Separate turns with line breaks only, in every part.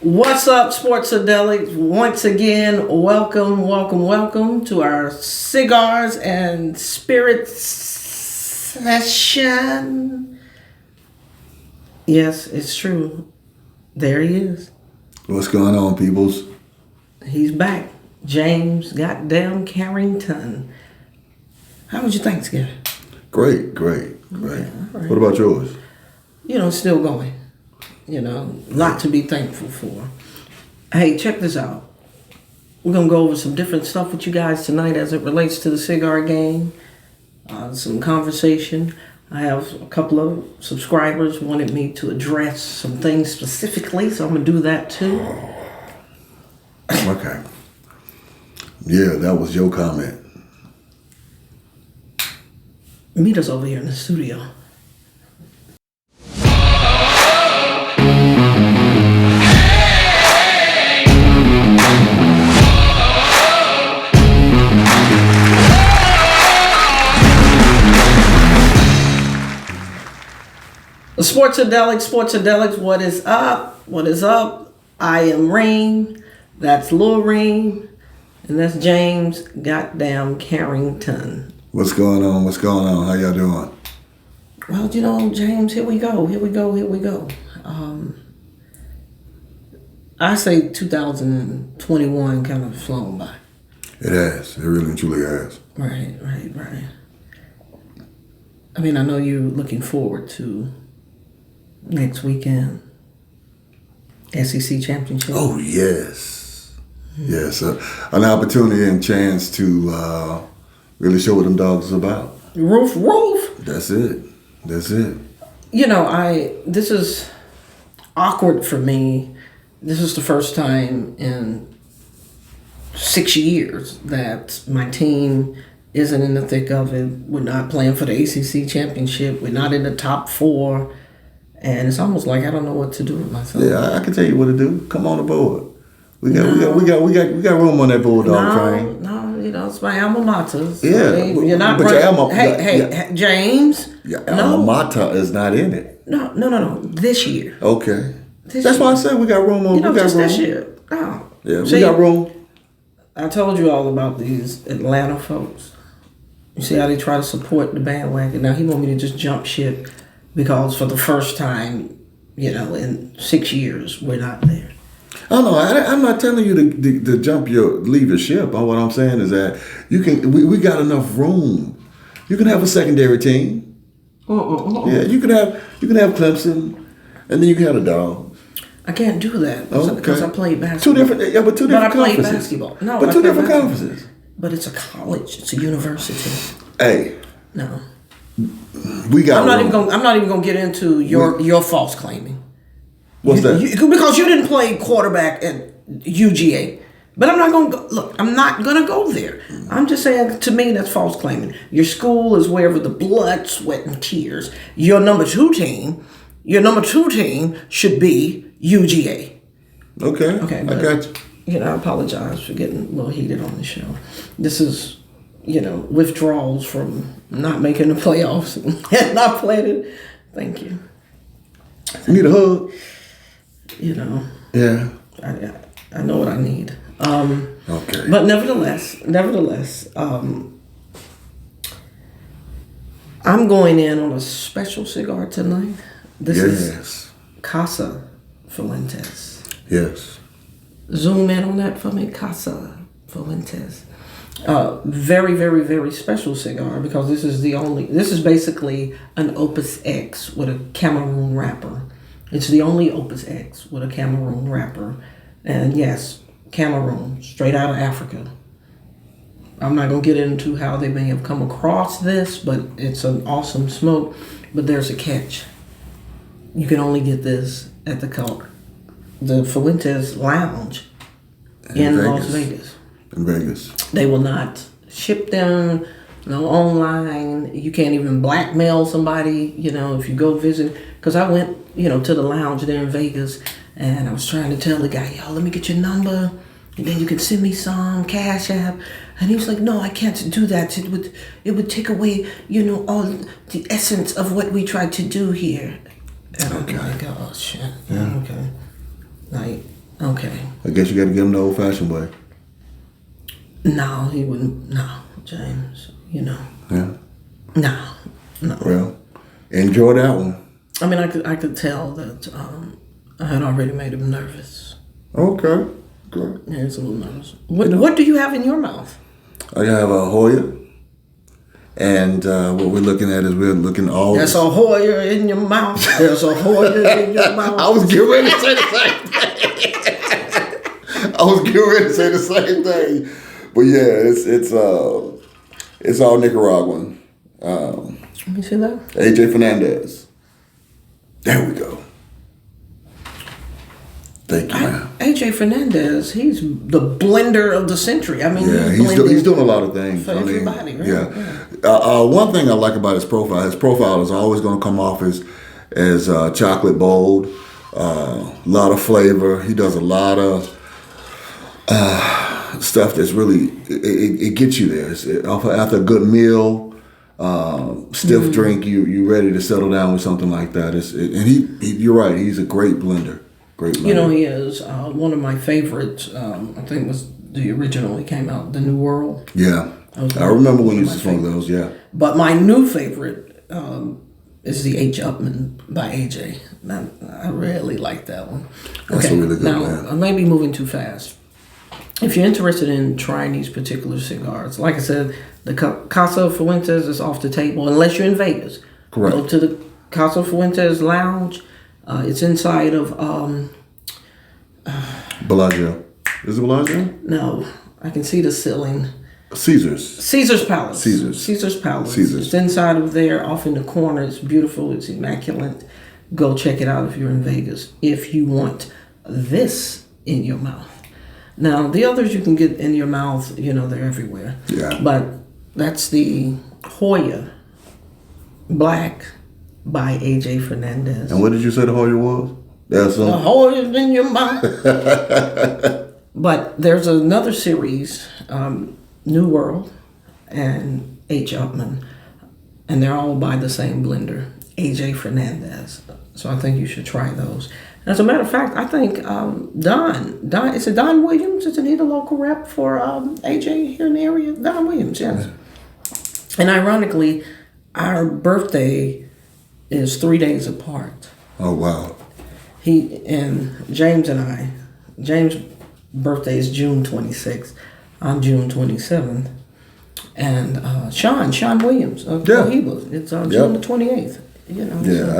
What's up, Sports-A-Delic? Once again, welcome to our Cigars and Spirits session. Yes, it's true. There he is.
What's going on, peoples?
He's back. James goddamn Carrington. How was your Thanksgiving?
Great.
Yeah, all right.
What about yours?
Still going. A lot to be thankful for. Hey, check this out. We're going to go over some different stuff with you guys tonight as it relates to the cigar game. Some conversation. I have a couple of subscribers wanted me to address some things specifically, so I'm going to do that too.
Okay. Yeah, that was your comment.
Meet us over here in the studio. Sports-A-Delic, what is up? I am Reem, that's Lil Reem, and that's James goddamn Carrington.
What's going on? How y'all doing?
Well, James, here we go. I say 2021 kind of flown by.
It has. It really and truly has.
Right. I mean, I know you're looking forward to next weekend, SEC championship.
Oh, yes. Yes. An opportunity and chance to really show what them dogs is about.
Roof.
That's it.
This is awkward for me. This is the first time in 6 years that my team isn't in the thick of it. We're not playing for the ACC championship. We're not in the top 4. And it's almost like I don't know what to do with myself.
Yeah, I can tell you what to do. Come on aboard. We got room on that bulldog train.
No, it's my alma mater. So
yeah,
you're not running. Hey, James.
Your alma mater is not in it.
No. This year.
Okay. That's why I said we got room on.
This year. No.
Yeah, we got room.
I told you all about these Atlanta folks. You see how they try to support the bandwagon. Now he want me to just jump ship because for the first time, in 6 years, we're not there.
Oh no, I'm not telling you to leave your ship. All what I'm saying is that we got enough room. You can have a secondary team. Yeah, you can have Clemson, and then you can have the Dogs.
I can't do that because I played basketball.
Two different conferences.
I played basketball. No,
but two different conferences.
But it's a college. It's a university.
Hey.
No.
We got.
I'm not even gonna get into your false claiming.
What's that?
Because you didn't play quarterback at UGA. But I'm not going to go. Look, I'm not going to go there. I'm just saying, to me, that's false claiming. Your school is wherever the blood, sweat, and tears. Your number two team should be UGA.
Okay.
I got you. I apologize for getting a little heated on the show. This is, withdrawals from not making the playoffs and not playing it. Thank you.
You need a hug?
Yeah. I know what I need.
Okay.
But nevertheless, I'm going in on a special cigar tonight. This is Casa Fuentes.
Yes.
Zoom in on that for me, Casa Fuentes. Very, very, very special cigar because this is basically an Opus X with a Cameroon wrapper. It's the only Opus X with a Cameroon wrapper. And yes, Cameroon, straight out of Africa. I'm not going to get into how they may have come across this, but it's an awesome smoke. But there's a catch. You can only get this at the Fuentes Lounge in Las Vegas.
In Vegas.
They will not ship them, no online. You can't even blackmail somebody, if you go visit. Because I went, to the lounge there in Vegas, and I was trying to tell the guy, let me get your number, and then you can send me some Cash App. And he was like, no, I can't do that. It would take away, all the essence of what we tried to do here. And I'm like, oh, shit. Yeah. Okay. Okay.
I guess you got to get him the old-fashioned way.
No, he wouldn't. No, James.
Yeah.
No.
Well, enjoy that one.
I mean, I could tell that I had already made him nervous.
Okay. Good.
Yeah, he's a little nervous. What do you have in your mouth?
I have a Hoya. And what we're looking at is we're looking all.
There's a Hoya in your mouth. There's a Hoya in your mouth.
I was getting ready to say the same thing. But yeah, it's all Nicaraguan.
Let me see that.
AJ Fernandez. There we go. Thank you, man.
AJ Fernandez, he's the blender of the century. I mean,
yeah, he's doing a lot lot of things.
For everybody, right?
Yeah. One thing I like about his profile is always going to come off as chocolate bold, a lot of flavor. He does a lot of stuff that's really, it gets you there. After a good meal, stiff drink, you ready to settle down with something like that. You're right, he's a great blender. Great blender.
You know, he is one of my favorites. I think it was the original he came out, The New World.
Yeah. I remember when you used to smoke those, yeah.
But my new favorite is the H. Upman by AJ. I really like that one.
That's a really good one.
Now, I may be moving too fast. If you're interested in trying these particular cigars, like I said, the Casa Fuentes is off the table unless you're in Vegas.
Correct.
Go to the Casa Fuentes Lounge. It's inside of
Bellagio. Is it Bellagio?
No, I can see the ceiling.
Caesar's
Palace. Caesar's Palace.
Caesar's.
It's inside of there, off in the corner. It's beautiful. It's immaculate. Go check it out if you're in Vegas. If you want this in your mouth. Now, the others you can get in your mouth, they're everywhere.
Yeah.
But that's the Hoya Black by AJ Fernandez.
And what did you say the Hoya was? That's
The Hoya's in your mouth. But there's another series, New World and H. Upman, and they're all by the same blender, AJ Fernandez. So I think you should try those. As a matter of fact, I think Don, is it Don Williams? Isn't he the local rep for AJ here in the area? Don Williams, yes. Yeah. And ironically, our birthday is 3 days apart.
Oh, wow.
He and James James' birthday is June 26th. I'm June 27th. And Sean Williams of Cohiba. It's June the 28th.
I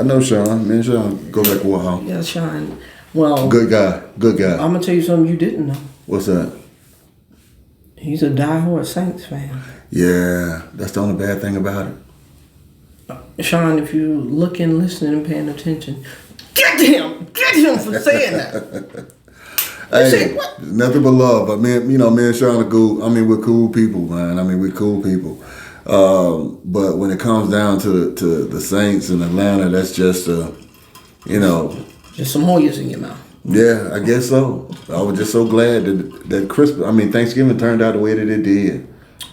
know Sean. Me and Sean go back a while.
Yeah, Sean. Well,
good guy. I'm
gonna tell you something you didn't know.
What's that?
He's a diehard Saints fan.
Yeah, that's the only bad thing about it.
Sean, if you're looking, listening, and paying attention, get him for saying that.
Hey, nothing but love. But me and Sean are cool. I mean, we're cool people, man. We're cool people. But when it comes down to the Saints in Atlanta, that's just
just some Hoyas in your mouth.
Yeah, I guess so. I was just so glad that Thanksgiving turned out the way that it did.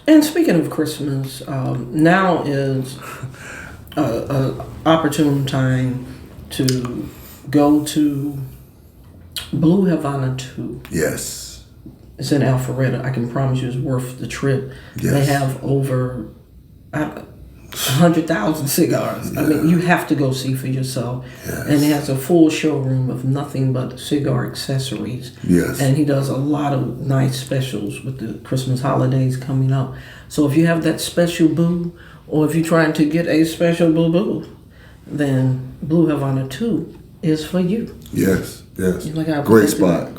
And speaking of Christmas, now is an opportune time to go to Blue Havana 2.
Yes.
It's in Alpharetta. I can promise you it's worth the trip.
Yes.
They have over 100,000 cigars. Yeah. You have to go see for yourself.
Yes.
And it has a full showroom of nothing but cigar accessories.
Yes.
And he does a lot of nice specials with the Christmas holidays coming up. So if you have that special boo, or if you're trying to get a special boo, then Blue Havana 2 is for you.
Yes.
Great spot.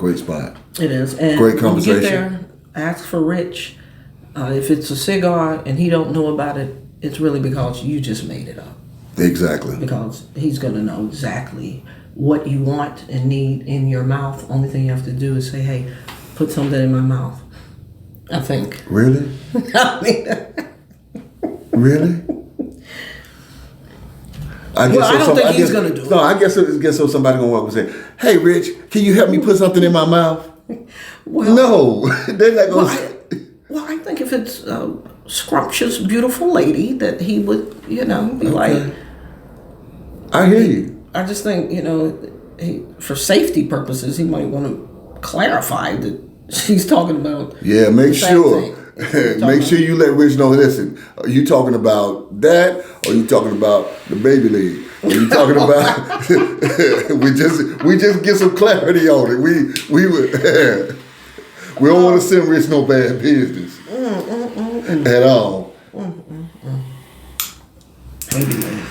It is. And
great conversation.
When you get there, ask for Rich. If it's a cigar and he don't know about it, it's really because you just made it up.
Exactly.
Because he's going to know exactly what you want and need in your mouth. Only thing you have to do is say, hey, put something in my mouth. I think.
Really? Really?
I don't think he's going to do it.
No, I guess somebody going to walk and say, hey, Rich, can you help me put something in my mouth?
Well,
no. They're not going to
Well, I think if it's a scrumptious, beautiful lady, that he would, be like...
I hear you.
I just think, for safety purposes, he might want to clarified that she's talking about.
Yeah, make sure.
Make
Make sure you let Rich know. Listen, are you talking about that, or are you talking about the baby league? Are you talking about? we just get some clarity on it. We don't want to send Rich no bad business at all.
Baby leg.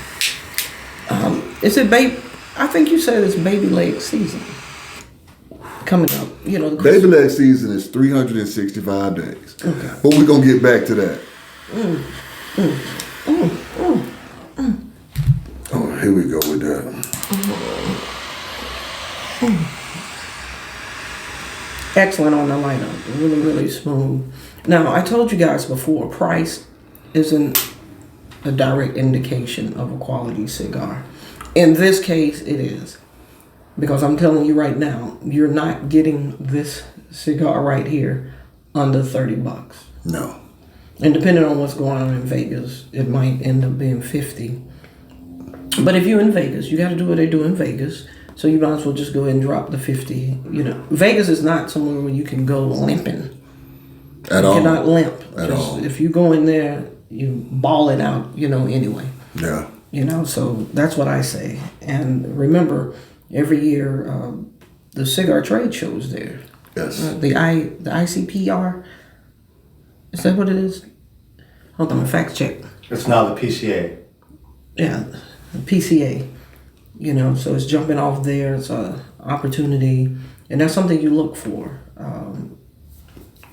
Is it baby? I think you said it's baby leg season coming up. You know,
baby leg season is 365 days.
Okay.
But we're gonna get back to that. Oh, here we go with that.
Excellent on the lineup. Really, really smooth. Now, I told you guys before, price isn't a direct indication of a quality cigar. In this case, it is. Because I'm telling you right now, you're not getting this cigar right here under $30.
No.
And depending on what's going on in Vegas, it might end up being 50. But if you're in Vegas, you got to do what they do in Vegas. So you might as well just go ahead and drop the 50. You know, Vegas is not somewhere where you can go limping.
At all.
You cannot limp.
At all.
If you go in there, you ball it out, you know, anyway.
Yeah.
You know, so that's what I say. And remember, every year, the cigar trade shows there.
Yes.
The ICPR, is that what it is? Hold on, fact check.
It's now the PCA.
Yeah, the PCA. You know, so it's jumping off there. It's an opportunity, and that's something you look for.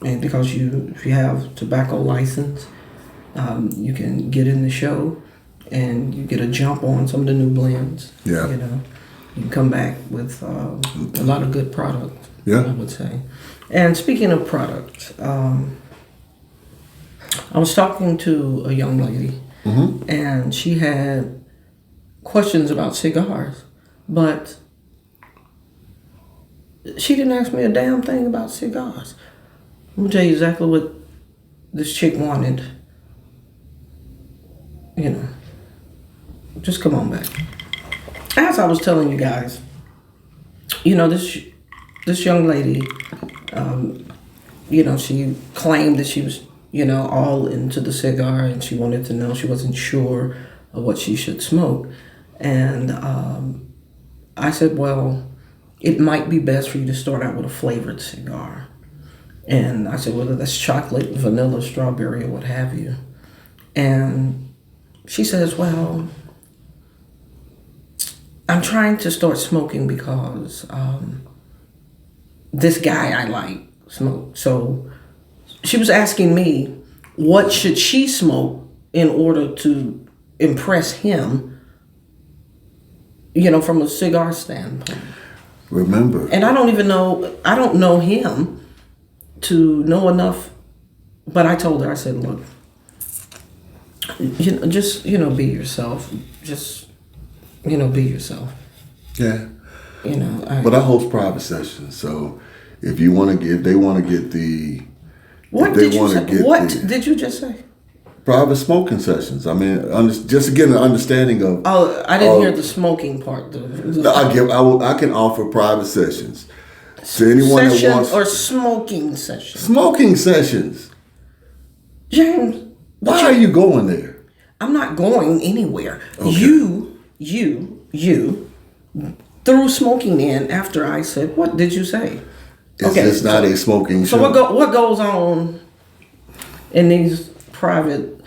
And because if you have tobacco license, you can get in the show, and you get a jump on some of the new blends.
Yeah.
You know, you can come back with a lot of good product.
Yeah.
I would say. And speaking of products, I was talking to a young lady, and she had questions about cigars, but she didn't ask me a damn thing about cigars. I'm gonna tell you exactly what this chick wanted. You know, just come on back. As I was telling you guys, you know, this young lady, you know, she claimed that she was, you know, all into the cigar, and she wanted to know, she wasn't sure of what she should smoke. And I said, well, it might be best for you to start out with a flavored cigar. And I said, whether that's chocolate, vanilla, strawberry, or what have you. And she says, well, I'm trying to start smoking because this guy I like smoked. So she was asking me, what should she smoke in order to impress him, you know, from a cigar standpoint.
Remember.
And I don't know him to know enough, but I told her, I said, look, you know, just, you know, be yourself. Just, you know, be yourself.
Yeah.
You know.
But I host private sessions, so if they want to get the...
What did you say? What did you just say?
Private smoking sessions. I mean, just to get an understanding of...
Oh, I didn't hear the smoking part.
I can offer private sessions to anyone that wants...
or smoking sessions?
Smoking sessions.
James.
Why are you going there?
I'm not going anywhere.
Okay.
You threw smoking in after I said, what did you say?
It's not a smoking show.
So what goes on in these private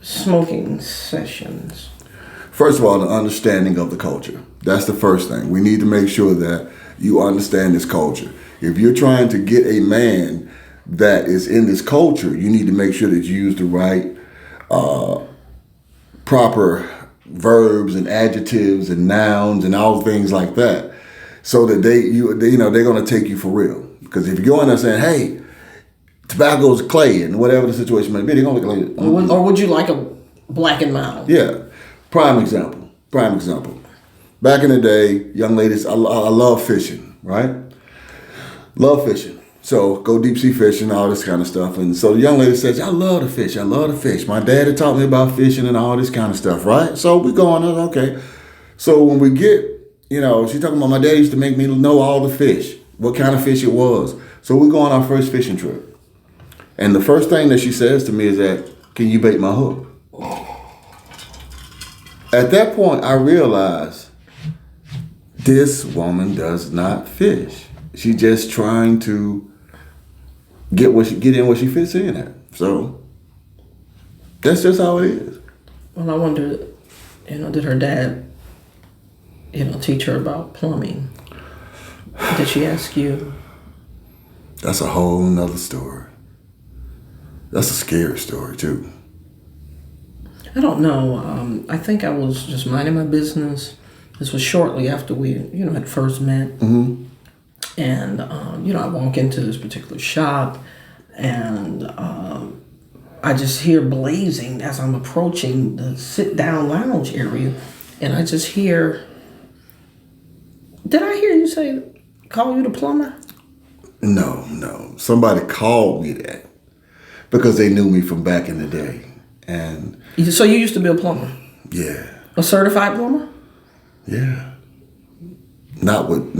smoking sessions?
First of all, the understanding of the culture. That's the first thing. We need to make sure that you understand this culture. If you're trying to get a man that is in this culture, you need to make sure that you use the right proper verbs and adjectives and nouns and all things like that, so that they're going to take you for real. Because if you go in there saying, "Hey, tobacco's clay," and whatever the situation may be, they're going to look like it.
Or would you like a black and mild?
Yeah. Prime example. Back in the day, young ladies, I love fishing, right? Love fishing. So go deep sea fishing, all this kind of stuff. And so the young lady says, I love to fish. My dad had taught me about fishing and all this kind of stuff, right? So we going, okay. So when we get, she's talking about my dad used to make me know all the fish. what kind of fish it was. So we go on our first fishing trip. And the first thing that she says to me is that, can you bait my hook? At that point, I realized this woman does not fish. She's just trying to get in what she fits in at. So that's just how it is.
Well, I wonder, did her dad, teach her about plumbing? Did she ask you?
That's a whole nother story. That's a scary story too.
I don't know. I think I was just minding my business. This was shortly after we, had first met.
Mm-hmm.
And, I walk into this particular shop and I just hear blazing as I'm approaching the sit-down lounge area. And I just hear, did I hear you say, call you the plumber?
No. Somebody called me that because they knew me from back in the day. And
so you used to be a plumber?
Yeah.
A certified plumber?
Yeah. Not with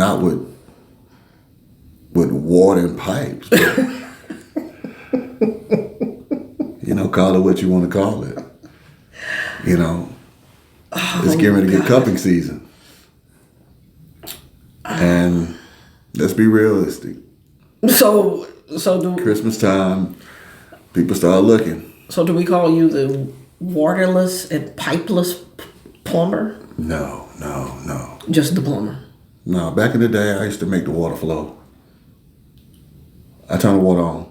water and pipes. Call it what you want to call it. It's getting ready to get cupping season. And let's be realistic.
So
Christmas time, people start looking.
So do we call you the waterless and pipeless plumber?
No.
Just the plumber?
No, back in the day, I used to make the water flow. I turn the water on.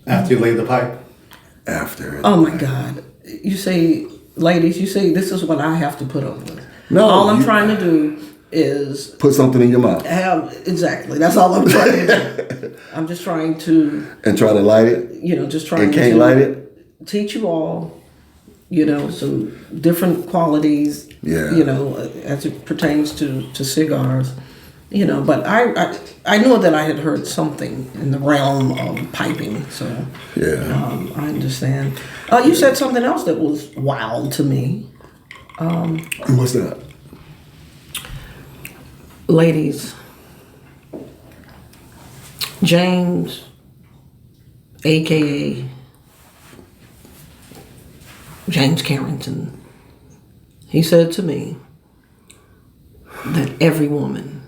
After you lay the pipe?
After.
Oh my God. You say, ladies, this is what I have to put up with.
No.
All I'm trying to do is...
Put something in your mouth.
Exactly. That's all I'm trying to do. I'm just trying to...
And try to light it?
Just trying
and can't
to...
light it?
Teach you all, some different qualities,
yeah.
As it pertains to cigars. But I know that I had heard something in the realm of piping, so
yeah,
I understand. You said something else that was wild to me.
What's that?
Ladies, James, a.k.a. James Carrington, he said to me that every woman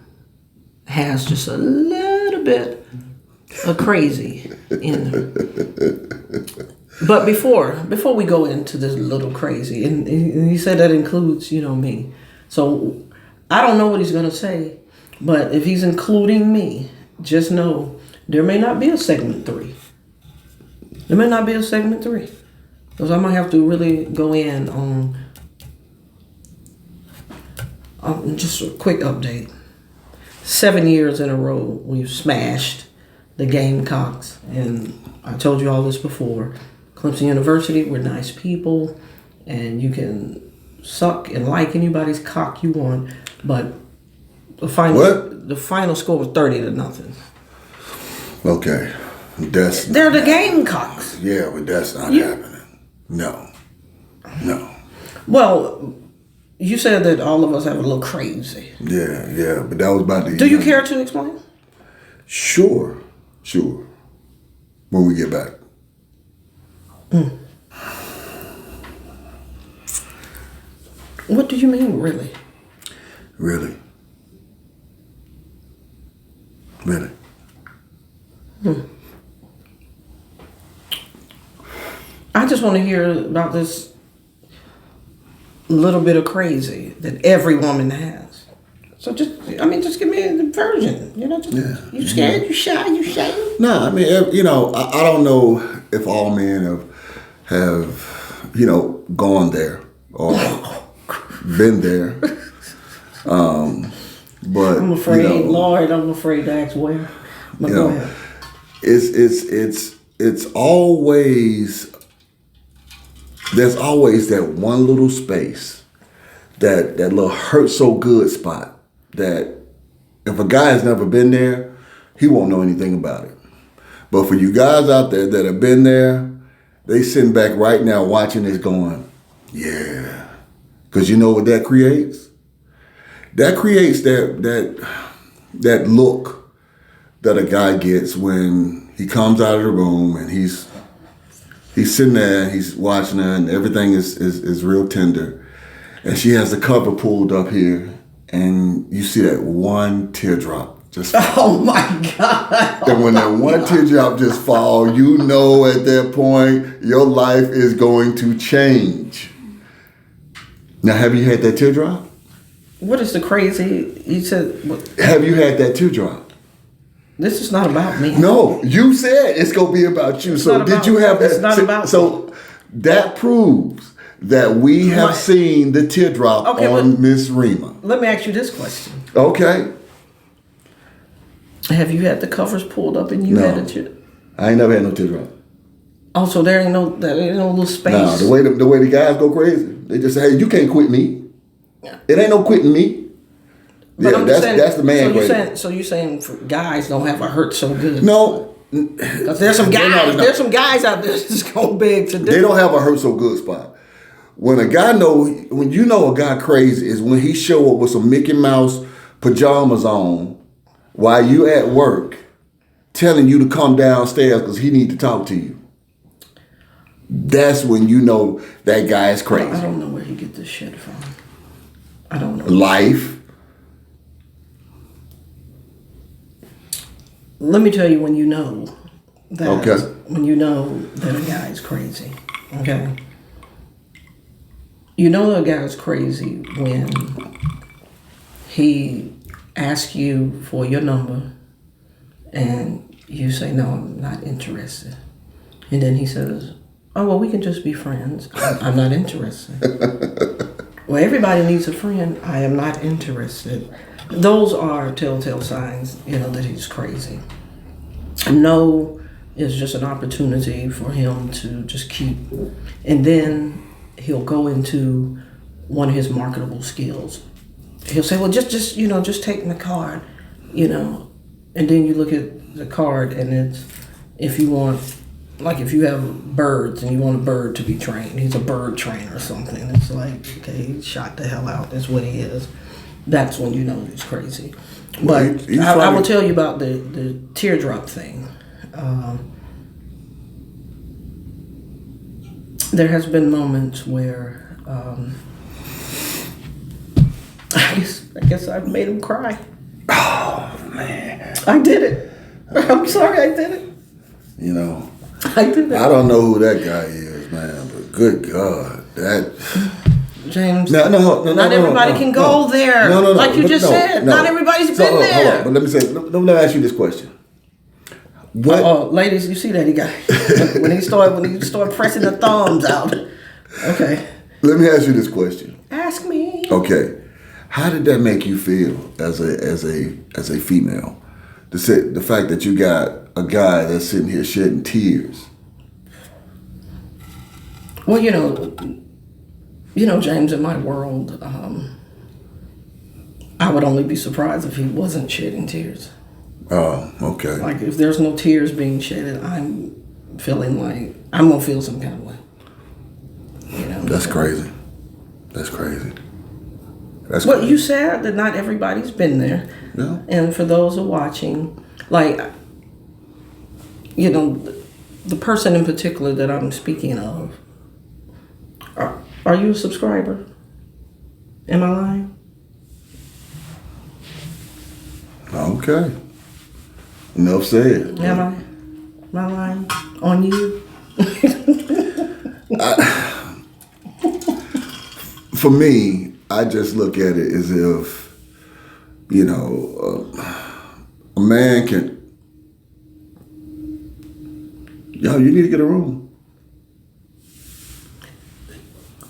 has just a little bit of crazy in her. But before we go into this little crazy, and he said that includes, me. So I don't know what he's going to say, but if he's including me, just know there may not be a segment 3. There may not be a segment 3. Because I might have to really go in on just a quick update. 7 years in a row, we've smashed the Gamecocks. And I told you all this before. Clemson University, we're nice people. And you can suck and like anybody's cock you want. But the final score was 30-0.
Okay.
They're the Gamecocks.
Yeah, but that's not happening. No.
Well, you said that all of us have a little crazy.
Yeah, but that was about the...
Do you care to explain?
Sure. When we get back.
What do you mean, really?
Really.
I just want to hear about this little bit of crazy that every woman has. So just give me the version. You scared, you shy, you shame?
No, I don't know if all men have gone there or been there. But
I'm afraid, Lord, I'm afraid to ask where. But go ahead.
It's always... There's always that one little space, that little hurt so good spot that if a guy has never been there, he won't know anything about it. But for you guys out there that have been there, they sitting back right now watching this going, yeah. Because you know what that creates? That creates that that look that a guy gets when he comes out of the room and he's sitting there, he's watching her, and everything is real tender, and she has the cover pulled up here, and you see that one teardrop just fall.
Oh my God.
And when that one teardrop just fall, you know at that point your life is going to change. Now, have you had that teardrop?
What is the crazy? You said.
Have you had that teardrop?
This is not about me.
No, you said it's gonna be about you. So did you have that?
It's not about.
So that proves that we have seen the teardrop on Miss Rima.
Let me ask you this question.
Okay.
Have you had the covers pulled up and you had a teardrop?
I ain't never had no teardrop.
Also, there ain't no little space.
Nah, the way the guys go crazy, they just say, "Hey, you can't quit me."
Yeah.
It ain't no quitting me.
But
yeah, that's the man.
So you're saying for guys don't have a hurt so good?
No.
Because there's some guys. There's some guys out there that's going big to do.
They don't have a hurt so good spot. When you know a guy crazy is when he show up with some Mickey Mouse pajamas on while you at work, telling you to come downstairs because he need to talk to you. That's when you know that guy is crazy.
I don't know where he get this shit from. I don't know.
Life.
Let me tell you when you know that.
Okay.
When you know that a guy is crazy. Okay. You know a guy is crazy when he asks you for your number and you say, "No, I'm not interested." And then he says, "Oh, well, we can just be friends. I'm not interested." Well, everybody needs a friend. I am not interested. Those are telltale signs, that he's crazy. No is just an opportunity for him to just keep, and then he'll go into one of his marketable skills. He'll say, "Well, just take my card, and then you look at the card and it's, if you want, like if you have birds and you want a bird to be trained, he's a bird trainer or something. It's like, okay, he shot the hell out. That's what he is. That's when you know he's crazy. But I will tell you about the teardrop thing. There has been moments where I guess I've made him cry.
Oh man,
I did it. I'm sorry, I did it. I did it.
I don't know who that guy is, man, but good God, that
James.
No,
not everybody can go there.
No.
Like you just said, not everybody's been there.
Hold on, but let me ask you this question. What?
Ladies, you see that he got when he started pressing the thumbs out. Okay.
Let me ask you this question.
Ask me.
Okay. How did that make you feel as a female? The fact that you got a guy that's sitting here shedding tears.
Well, James, in my world, I would only be surprised if he wasn't shedding tears.
Oh, okay.
Like if there's no tears being shed, I'm feeling like I'm gonna feel some kind of way.
That's crazy. That's crazy.
Well, you said that not everybody's been there.
No.
And for those who are watching, like, the person in particular that I'm speaking of, are you a subscriber? Am I lying?
Okay. Enough said.
Am I lying on you?
For me, I just look at it as if, a man can. Yo, you need to get a room.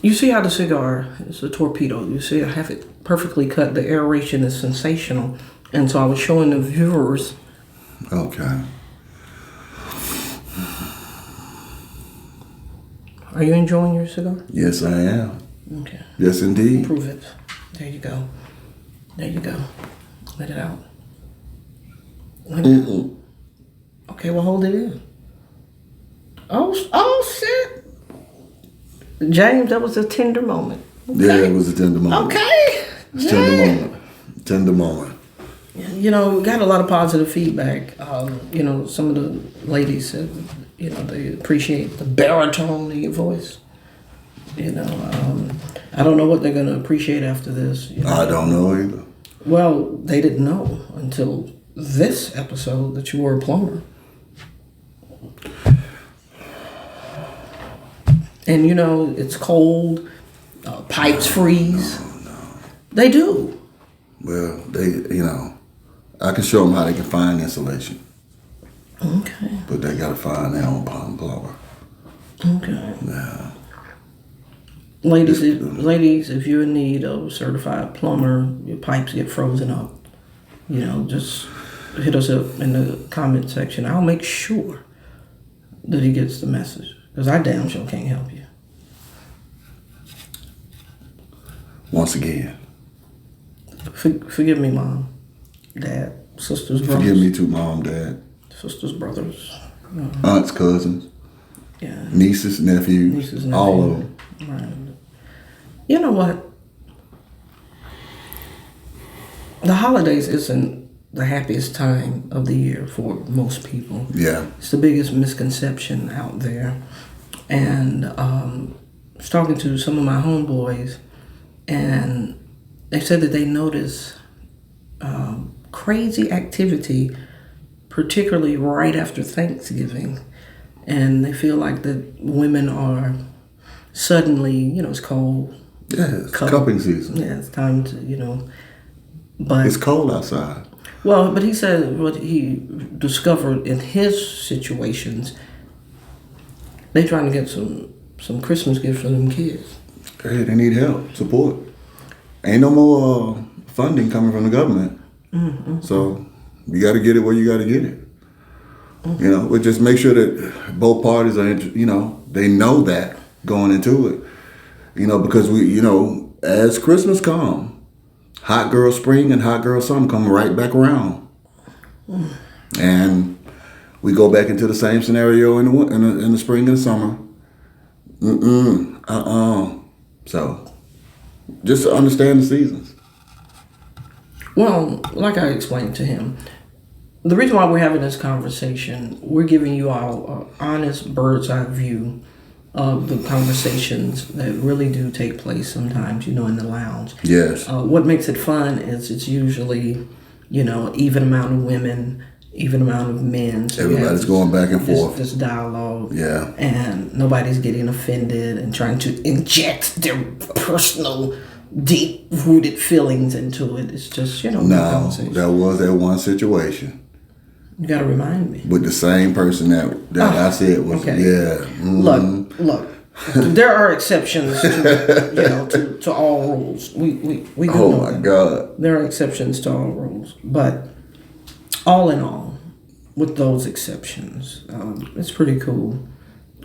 You see how the cigar is a torpedo. You see I have it perfectly cut. The aeration is sensational. And so I was showing the viewers.
Okay.
Are you enjoying your cigar?
Yes, I am.
Okay.
Yes, indeed.
Prove it. There you go. There you go. Let it out. Let it out. Okay, well, hold it in. Oh, shit. James, that was a tender moment. Okay.
Yeah, it was a tender moment.
Okay.
It's a tender moment. Tender moment.
You know, we got a lot of positive feedback. You know, some of the ladies said, you know, they appreciate the baritone in your voice. You know, I don't know what they're going to appreciate after this. You know?
I don't know either.
Well, they didn't know until this episode that you were a plumber. And, you know, it's cold, pipes freeze.
No.
They do.
Well, I can show them how they can find insulation.
Okay.
But they got to find their own plumber.
Okay.
Yeah.
Ladies, if you're in need of a certified plumber, your pipes get frozen up, you know, just hit us up in the comment section. I'll make sure that he gets the message, because I damn sure can't help you.
Once again.
Forgive me, Mom, Dad, sisters, brothers.
Forgive me too, Mom, Dad.
Sisters, brothers.
Aunts, cousins.
Yeah.
Nieces, nephews. All of them.
Right. You know what? The holidays isn't the happiest time of the year for most people.
Yeah.
It's the biggest misconception out there. And I was talking to some of my homeboys, and they said that they notice crazy activity, particularly right after Thanksgiving. And they feel like that women are suddenly, you know, it's cold.
Yeah, it's cupping season.
Yeah, it's time to, you know. But
it's cold outside.
Well, but he said what he discovered in his situations, they trying to get some Christmas gifts for them kids.
Hey, they need help, support. Ain't no more funding coming from the government. Mm-hmm. So you got to get it where you got to get it. Mm-hmm. You know, but just make sure that both parties are, you know, they know that going into it. You know, because we, you know, as Christmas comes, hot girl spring and hot girl summer come right back around. Mm. And we go back into the same scenario in the spring and the summer. So just understand the seasons.
Well, like I explained to him, the reason why we're having this conversation, we're giving you all an honest bird's eye view of the conversations that really do take place sometimes, you know, in the lounge.
Yes.
What makes it fun is it's usually, you know, even amount of women, even amount of men. So
everybody's going back and forth.
This dialogue.
Yeah.
And nobody's getting offended and trying to inject their personal, deep-rooted feelings into it. It's just, you know,
no, that was that one situation.
You got to remind me.
With the same person that I said was,
okay.
Yeah. Mm-hmm.
Look. There are exceptions to, you know, to all rules. We do
oh
know
my
that.
God.
There are exceptions to all rules. But all in all, with those exceptions, it's pretty cool.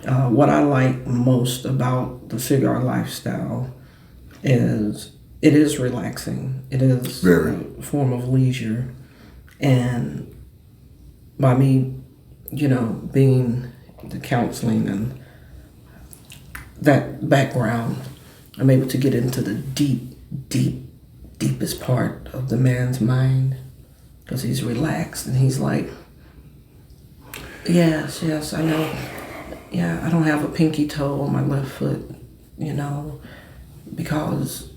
What I like most about the cigar lifestyle is it is relaxing. It is
very
a form of leisure. And by me, you know, being the counseling and that background, I'm able to get into the deepest part of the man's mind, because he's relaxed and he's like, yes, I know. Yeah, I don't have a pinky toe on my left foot, you know, because,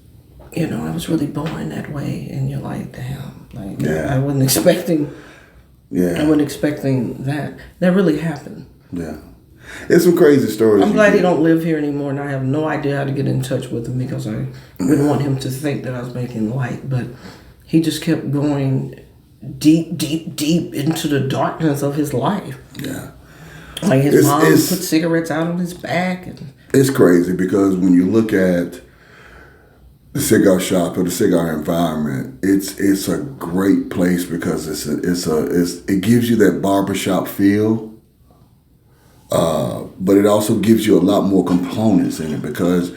you know, I was really born that way. And you're like, damn, like,
yeah.
I wasn't expecting.
Yeah.
I wasn't expecting that. That really happened.
Yeah. It's some crazy stories.
I'm glad he don't live here anymore, and I have no idea how to get in touch with him, because I didn't want him to think that I was making light. But he just kept going deep into the darkness of his life.
Yeah.
Like his mom put cigarettes out on his back. And
it's crazy, because when you look at the cigar shop or the cigar environment, it's a great place, because it gives you that barbershop feel, but it also gives you a lot more components in it, because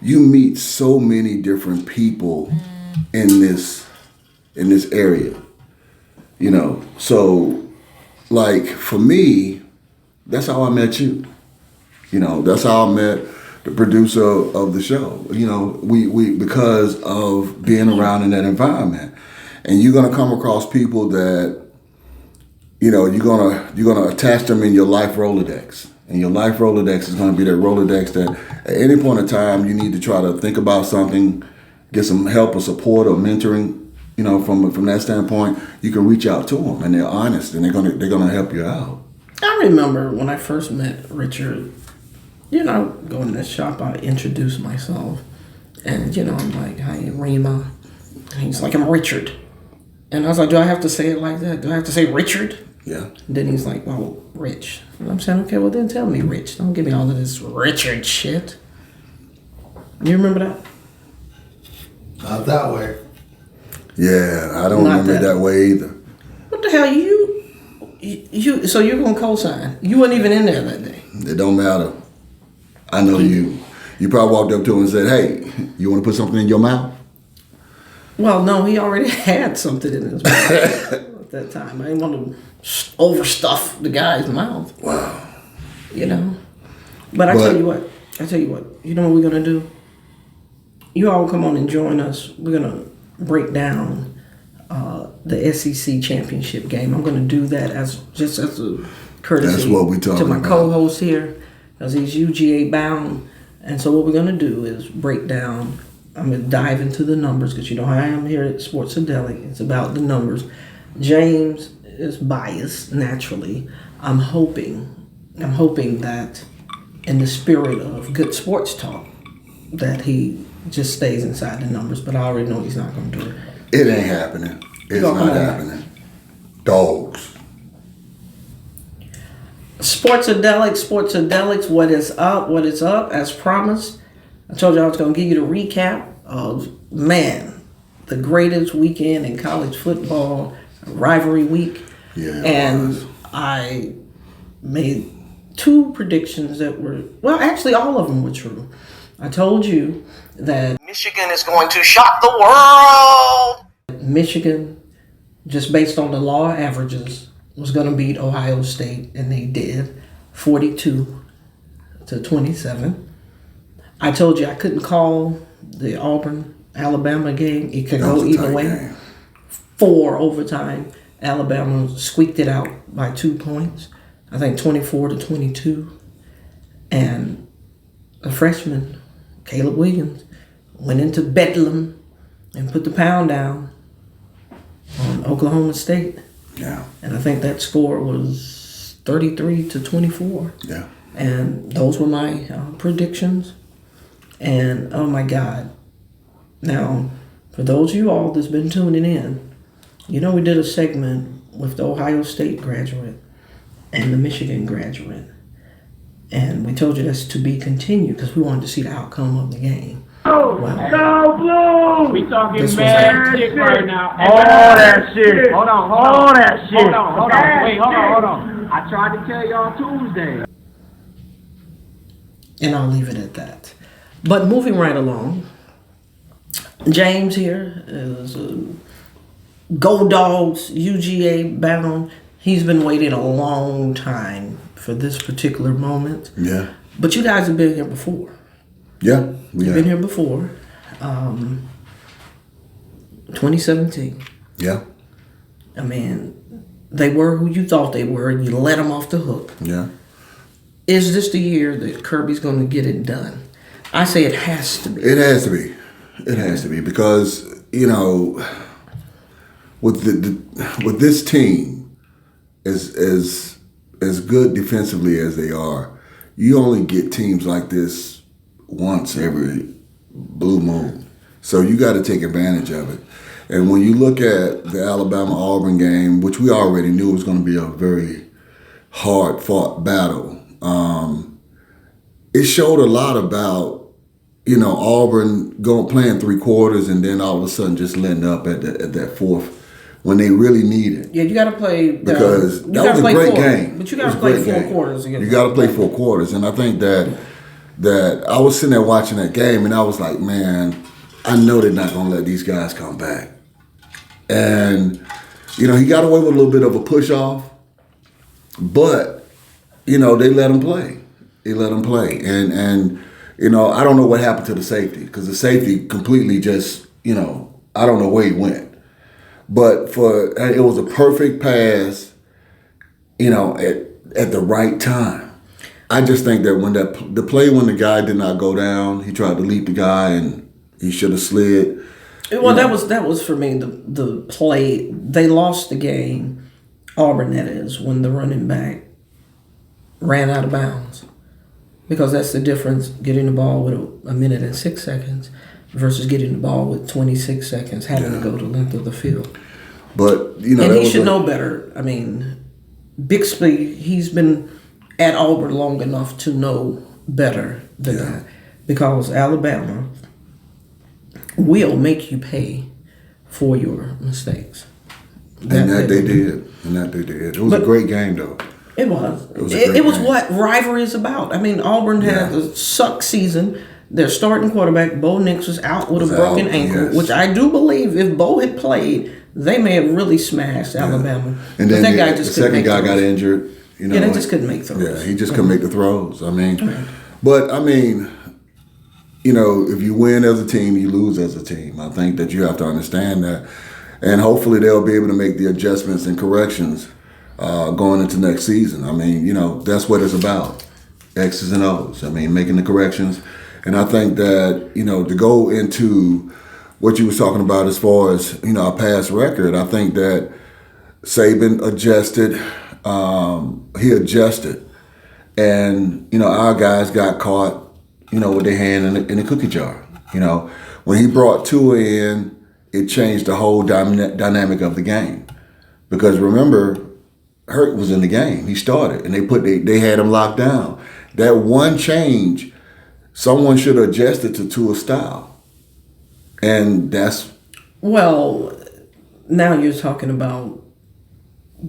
you meet so many different people in this area, you know. So, like for me, that's how I met you. You know, that's how I met the producer of the show. You know, we because of being around in that environment. and you're gonna come across people that, you know, you're gonna attach them in your life Rolodex. And your life Rolodex is gonna be that Rolodex that at any point in time you need to try to think about something, get some help or support or mentoring. You know, from that standpoint, you can reach out to them, and they're honest, and they're gonna help you out.
I remember when I first met Richard. You know, going to the shop, I introduced myself, and you know, I'm like, "Hi, Rima." And he's like, "I'm Richard," and I was like, "Do I have to say it like that? Do I have to say Richard?"
Yeah.
And then he's like, "Well, Rich," and I'm saying, "Okay, well then tell me Rich. Don't give me all of this Richard shit." You remember that?
Not that way.
Yeah, I don't
Not
remember that way either.
What the hell, you? So you're gonna co-sign? You weren't even in there that day.
It don't matter. I know you. You probably walked up to him and said, "Hey, you want to put something in your mouth?"
Well, no, he already had something in his mouth at that time. I didn't want to overstuff the guy's mouth.
Wow.
You know. But I tell you what. You know what we're gonna do? You all come on and join us. We're gonna break down the SEC championship game. I'm gonna do that as a courtesy
That's what we talking
to my
about.
co-host here, because he's UGA bound. And so what we're gonna do is break down. I'm gonna dive into the numbers, because you know how I am here at Sports-A-Delic. It's about the numbers. James is biased naturally. I'm hoping that in the spirit of good sports talk, that he just stays inside the numbers. But I already know he's not gonna do it.
It ain't happening. It's not happening. Dogs. Sports-A-Delic,
What is up? As promised, I told you I was going to give you the recap of, the greatest weekend in college football, rivalry week.
Yeah, it
and
was.
I made two predictions that were, well, actually all of them were true. I told you that Michigan is going to shock the world. Michigan, just based on the law averages, was going to beat Ohio State, and they did, 42-27. I told you I couldn't call the Auburn-Alabama game. It could go either way.
Game.
4 overtime. Alabama squeaked it out by 2 points. I think 24-22. And a freshman, Caleb Williams, went into Bedlam and put the pound down on Oklahoma State.
Yeah.
And I think that score was 33-24.
Yeah.
And those were my predictions. And oh my God. Now, for those of you all that's been tuning in, you know we did a segment with the Ohio State graduate and the Michigan graduate. And we told you that's to be continued because we wanted to see the outcome of the game.
Go Blue! We talking
This was
mad shit right now.
All that shit.
Hold on.
All that shit.
Hold on. Wait, hold on. I tried to tell y'all Tuesday.
And I'll leave it at that. But moving right along, James here is Go Dogs, UGA bound. He's been waiting a long time for this particular moment.
Yeah.
But you guys have been here before.
Yeah.
You've been here before. 2017.
Yeah.
I mean, they were who you thought they were. You let them off the hook.
Yeah.
Is this the year that Kirby's going to get it done? I say it has to be.
It has to be. It has to be because, you know, with with this team as good defensively as they are, you only get teams like this once every blue moon. So you got to take advantage of it. And when you look at the Alabama-Auburn game, which we already knew was going to be a very hard-fought battle, it showed a lot about, you know, Auburn playing 3 quarters and then all of a sudden just letting up at that fourth when they really need it.
Yeah, you got to play.
Because that was a great game.
But you got to play 4 quarters.
You got to play 4 quarters. And I think that I was sitting there watching that game and I was like, man, I know they're not going to let these guys come back. And, you know, he got away with a little bit of a push-off. But, you know, they let him play. And you know, I don't know what happened to the safety because the safety completely just, you know, I don't know where he went. But it was a perfect pass, at the right time. I just think that when the play when the guy did not go down, he tried to leap the guy and he should have slid.
Well, that was for me the play. They lost the game, Auburn that is, when the running back ran out of bounds. Because that's the difference, getting the ball with a minute and 6 seconds versus getting the ball with 26 seconds, having to go the length of the field.
But,
and he should know better. I mean, Bixby, he's been at Auburn long enough to know better than that. Because Alabama will make you pay for your mistakes.
And that they did. It was a great game, though.
It was. It was what rivalry is about. I mean, Auburn had a suck season. Their starting quarterback, Bo Nix, was out with a broken ankle, which I do believe if Bo had played, they may have really smashed Alabama.
And then that guy just the second guy got injured.
They just couldn't make throws.
Yeah, he just couldn't make the throws. I mean, but I mean, if you win as a team, you lose as a team. I think that you have to understand that. And hopefully they'll be able to make the adjustments and corrections going into next season. I mean, that's what it's about. X's and O's. I mean, making the corrections. And I think that, to go into what you was talking about as far as, our past record, I think that Saban adjusted. He adjusted. And, our guys got caught, with their hand in the cookie jar. When he brought Tua in, it changed the whole dynamic of the game. Because remember, Hurt was in the game. He started, and they had him locked down. That one change, someone should have adjusted to Tua's style. And that's...
Well, now you're talking about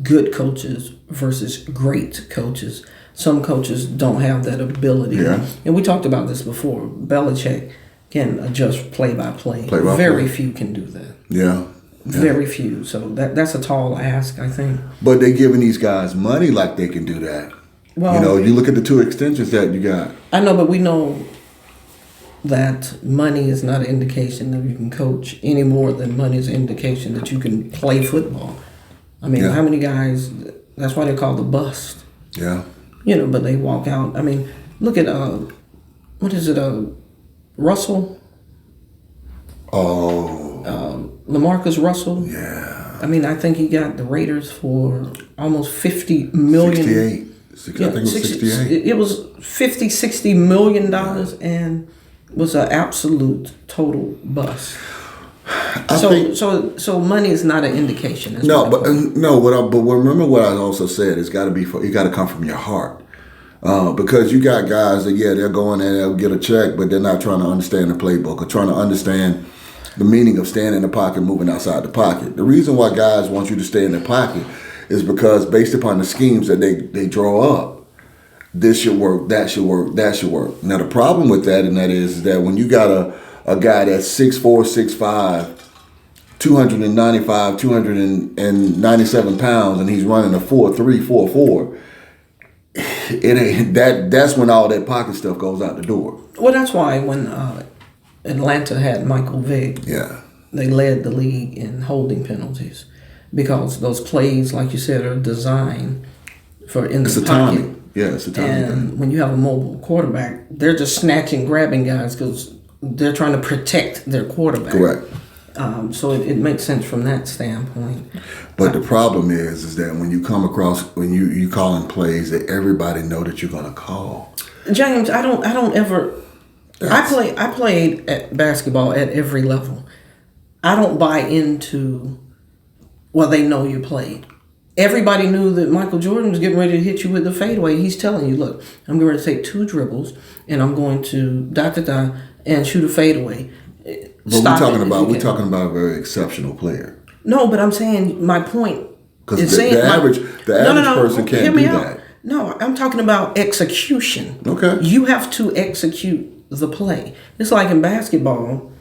good coaches versus great coaches. Some coaches don't have that ability.
Yeah.
And we talked about this before. Belichick can adjust play-by-play. Very few can do that.
Yeah.
Very few. So that's a tall ask, I think.
But they're giving these guys money like they can do that.
Well,
you look at the 2 extensions that you got.
I know, but we know that money is not an indication that you can coach any more than money is an indication that you can play football. I mean, how many guys, that's why they're called the bust.
Yeah.
But they walk out. I mean, look at, Russell? LaMarcus Russell?
Yeah.
I mean, I think he got the Raiders for almost $50 million.
68. I think it was 68.
It was $50-60 million and was an absolute total bust. So money is not an indication.
But remember what I also said. It's got to be you got to come from your heart, because you got guys that they're going in, they'll get a check, but they're not trying to understand the playbook or trying to understand the meaning of staying in the pocket, moving outside the pocket. The reason why guys want you to stay in the pocket is because based upon the schemes that they draw up, this should work, that should work, that should work. Now the problem with that, and that is that when you got a guy that's 6'4", 6'5", 295, 297 pounds, and he's running a 4.3, 4.4, it ain't that's when all that pocket stuff goes out the door.
Well, that's why when Atlanta had Michael Vick, they led the league in holding penalties. Because those plays, like you said, are designed for in the pocket.
Timing. Yeah, it's a timing
And
thing.
when you have a mobile quarterback, they're just snatching, grabbing guys because they're trying to protect their quarterback.
Correct.
So it makes sense from that standpoint.
But the problem is that when you come across, when you calling plays that everybody know that you're going to call.
James, I don't ever. I played at basketball at every level. I don't buy into. Well, they know you played. Everybody knew that Michael Jordan was getting ready to hit you with the fadeaway. He's telling you, look, I'm going to take 2 dribbles and I'm going to and shoot a fadeaway.
But we're talking about a very exceptional player.
No, but I'm saying my point.
Because the average person can't do that.
No, I'm talking about execution.
Okay.
You have to execute the play. It's like in basketball,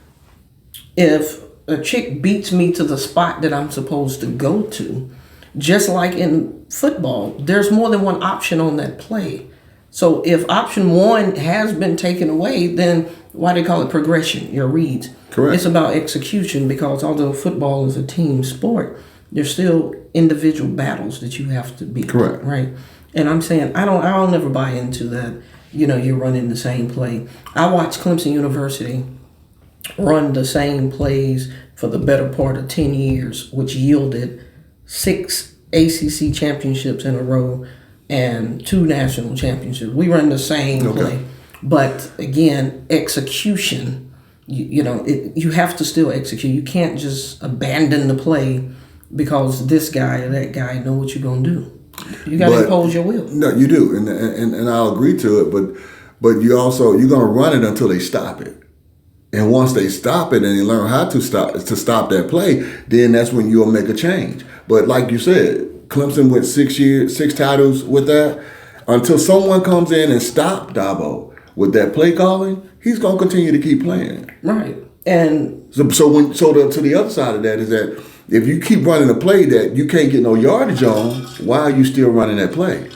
if a chick beats me to the spot that I'm supposed to go to, just like in football, there's more than one option on that play. So if option one has been taken away, then why do they call it progression? Your reads.
Correct.
It's about execution, because although football is a team sport, there's still individual battles that you have to beat.
Correct.
Right. And I'm saying I'll never buy into that. You're running the same play. I watched Clemson University run the same plays for the better part of 10 years, which yielded 6 ACC championships in a row and 2 national championships. We run the same play. But again, execution, you have to still execute. You can't just abandon the play because this guy or that guy know what you're going to do. You got to impose your will.
No, you do, and I'll agree to it. But you're going to run it until they stop it. And once they stop it and they learn how to stop that play, then that's when you'll make a change. But like you said, Clemson went 6 titles with that. Until someone comes in and stop Dabo with that play calling, he's going to continue to keep playing.
Right. And
to the other side of that is that if you keep running a play that you can't get no yardage on, why are you still running that play?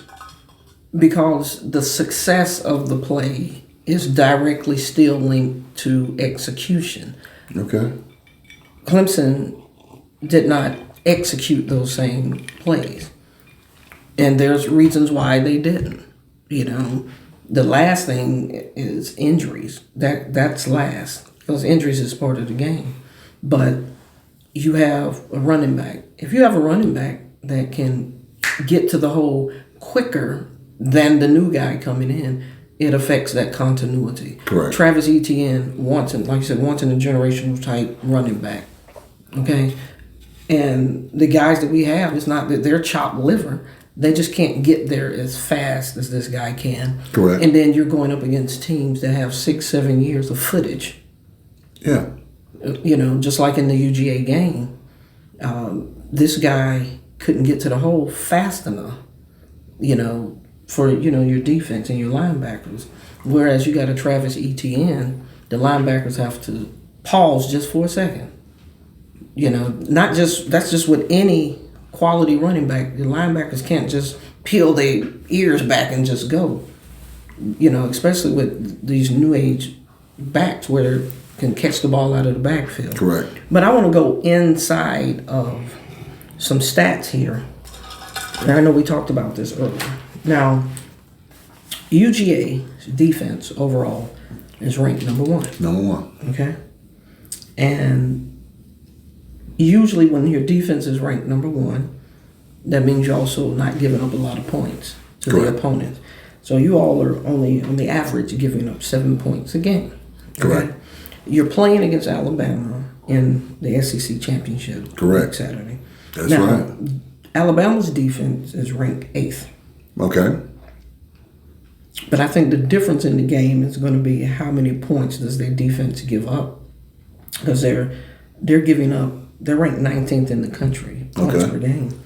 Because the success of the play is directly still linked to execution.
Okay.
Clemson did not execute those same plays. And there's reasons why they didn't. The last thing is injuries. That's last, because injuries is part of the game. But you have a running back. If you have a running back that can get to the hole quicker than the new guy coming in, it affects that continuity.
Correct.
Travis Etienne wants in a generational type running back. Okay? And the guys that we have, it's not that they're chopped liver. They just can't get there as fast as this guy can.
Correct.
And then you're going up against teams that have 6-7 years of footage.
Yeah.
Just like in the UGA game, this guy couldn't get to the hole fast enough, for, your defense and your linebackers. Whereas you got a Travis Etienne, the linebackers have to pause just for a second. That's just with any quality running back. The linebackers can't just peel their ears back and just go. Especially with these new age backs where they can catch the ball out of the backfield.
Correct.
But I want to go inside of some stats here. And I know we talked about this earlier. Now, UGA's defense overall is ranked number 1.
Number 1.
Okay? And usually when your defense is ranked number 1, that means you're also not giving up a lot of points to the opponent. So you all are only, on the average, giving up 7 points a game. Okay?
Correct.
You're playing against Alabama in the SEC championship.
Correct.
Saturday.
That's
now,
right.
Alabama's defense is ranked 8th.
Okay.
But I think the difference in the game is going to be how many points does their defense give up. Because they're giving up, they're ranked 19th in the country, points per game,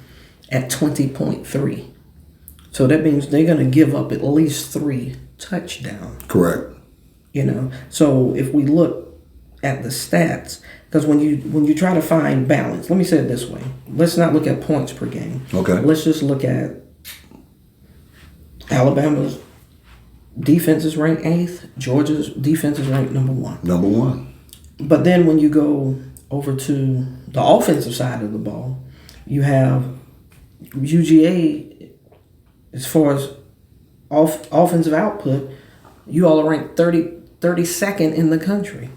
at 20.3. So that means they're going to give up at least 3 touchdowns.
Correct.
So if we look at the stats, because when you try to find balance, let me say it this way. Let's not look at points per game.
Okay.
Let's just look at Alabama's defense is ranked 8th. Georgia's defense is ranked number 1.
Number 1.
But then when you go over to the offensive side of the ball, you have UGA, as far as offensive output, you all are ranked 32nd in the country,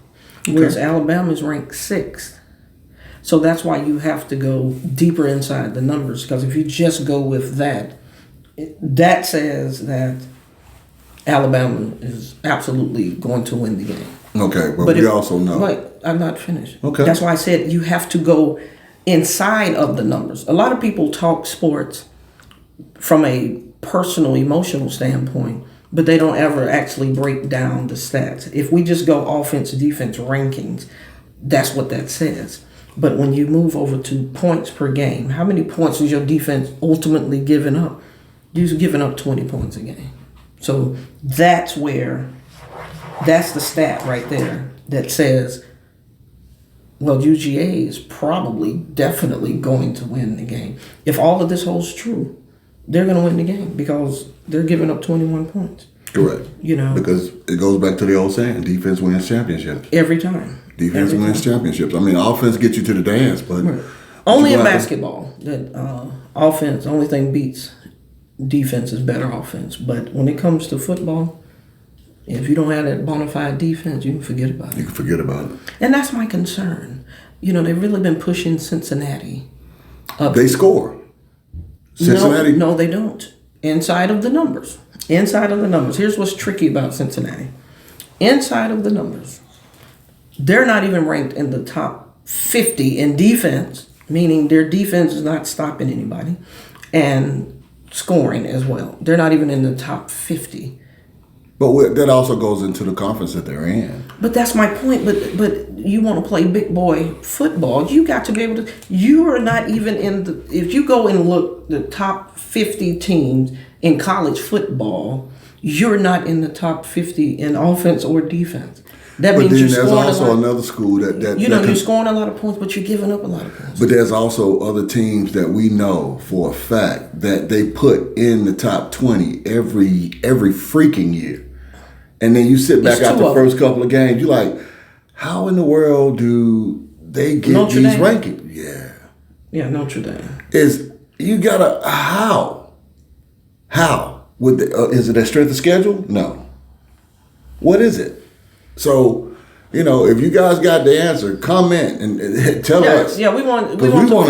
whereas Alabama is ranked 6th. So that's why you have to go deeper inside the numbers, because if you just go with that, that says that Alabama is absolutely going to win the game.
Okay, but we also know.
Wait, I'm not finished.
Okay.
That's why I said you have to go inside of the numbers. A lot of people talk sports from a personal, emotional standpoint, but they don't ever actually break down the stats. If we just go offense, defense rankings, that's what that says. But when you move over to points per game, how many points is your defense ultimately giving up? You're giving up 20 points a game. So that's the stat right there that says, well, UGA is probably definitely going to win the game. If all of this holds true, they're going to win the game because they're giving up 21 points.
Correct. Because it goes back to the old saying, defense wins championships.
Every time.
Defense wins championships. I mean, offense gets you to the dance, but...
Right. Only in basketball that offense, the only thing beats defense is better offense. But when it comes to football, if you don't have that bona fide defense, you can forget about it.
You can forget about it.
And that's my concern. They've really been pushing Cincinnati up.
They score. Cincinnati?
No, they don't. Inside of the numbers. Here's what's tricky about Cincinnati. Inside of the numbers, they're not even ranked in the top 50 in defense, meaning their defense is not stopping anybody, and scoring as well. They're not even in the top 50.
But that also goes into the conference that they're in.
But that's my point. But you want to play big boy football, you got to be able to. You are not even in the. If you go and look the top 50 teams in college football, you're not in the top 50 in offense or defense. That means you're scoring
there's also another school that
you're scoring a lot of points, but you're giving up a lot of points.
But there's also other teams that we know for a fact that they put in the top 20 every freaking year. And then you sit back after the first couple of games, you're like, how in the world do they get
Notre
these
Dame.
rankings? Yeah.
Yeah, Notre Dame.
You gotta, how? Is it a strength of schedule? No. What is it? So, if you guys got the answer, comment and tell us.
Yeah, we want to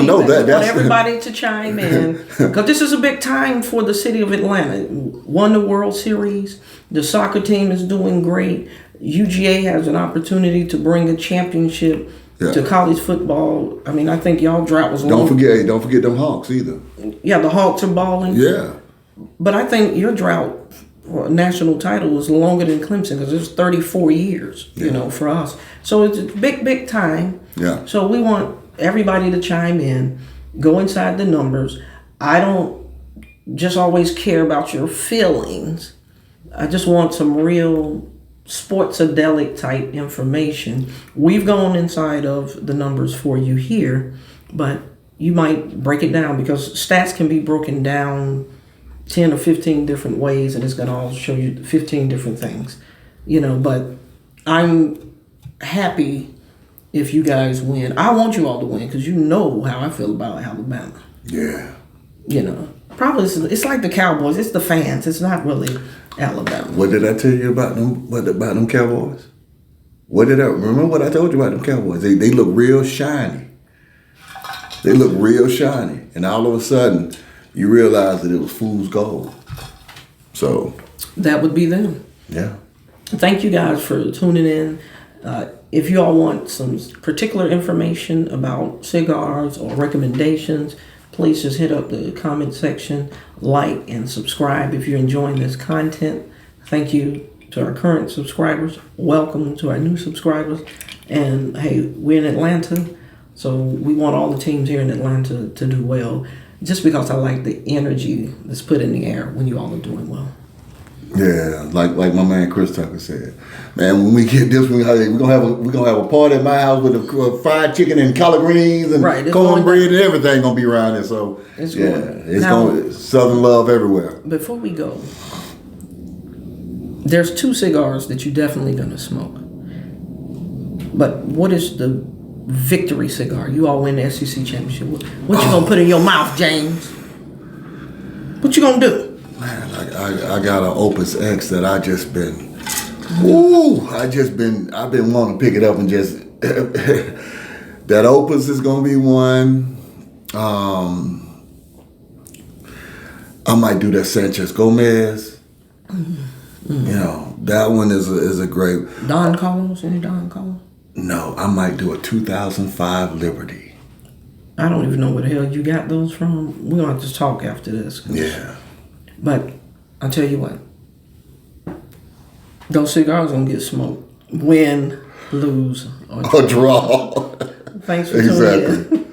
know that.
We want everybody to chime in because this is a big time for the city of Atlanta. Won the World Series. The soccer team is doing great. UGA has an opportunity to bring a championship to college football. I mean, I think y'all drought was long.
Don't forget them Hawks either.
Yeah, the Hawks are balling.
Yeah.
But I think your drought for a national title was longer than Clemson because it was 34 years, for us. So it's a big time.
Yeah.
So we want everybody to chime in, go inside the numbers. I don't just always care about your feelings. I just want some real Sports-A-Delic type information. We've gone inside of the numbers for you here, but you might break it down because stats can be broken down 10 or 15 different ways, and it's going to all show you 15 different things, but I'm happy if you guys win. I want you all to win because you know how I feel about Alabama.
Yeah.
Probably it's like the Cowboys. It's the fans. It's not really Alabama.
What did I tell you about them? About them Cowboys? Remember what I told you about them Cowboys? They look real shiny. And all of a sudden, you realize that it was fool's gold. So
that would be them.
Yeah.
Thank you guys for tuning in. If you all want some particular information about cigars or recommendations, please just hit up the comment section, like and subscribe if you're enjoying this content. Thank you to our current subscribers. Welcome to our new subscribers. And hey, we're in Atlanta, so we want all the teams here in Atlanta to do well. Just because I like the energy that's put in the air when you all are doing well.
Yeah, like my man Chris Tucker said, man. When we get this, we're gonna have a party at my house with a fried chicken and collard greens and cornbread and everything gonna be around there. So it's going Southern love everywhere.
Before we go, there's 2 cigars that you're definitely gonna smoke. But what is the victory cigar? You all win the SEC championship. What you gonna put in your mouth, James? What you gonna do?
Man, I got an Opus X that I've been wanting to pick it up and just that Opus is gonna be one. I might do that Sanchez Gomez. That one is a great.
Don Carlos, any Don Carlos?
No, I might do a 2005 Liberty.
I don't even know where the hell you got those from. We're gonna have to talk after this.
Yeah.
But I'll tell you what, those cigars gonna get smoked. Win, lose, or
draw.
Thanks for tuning in.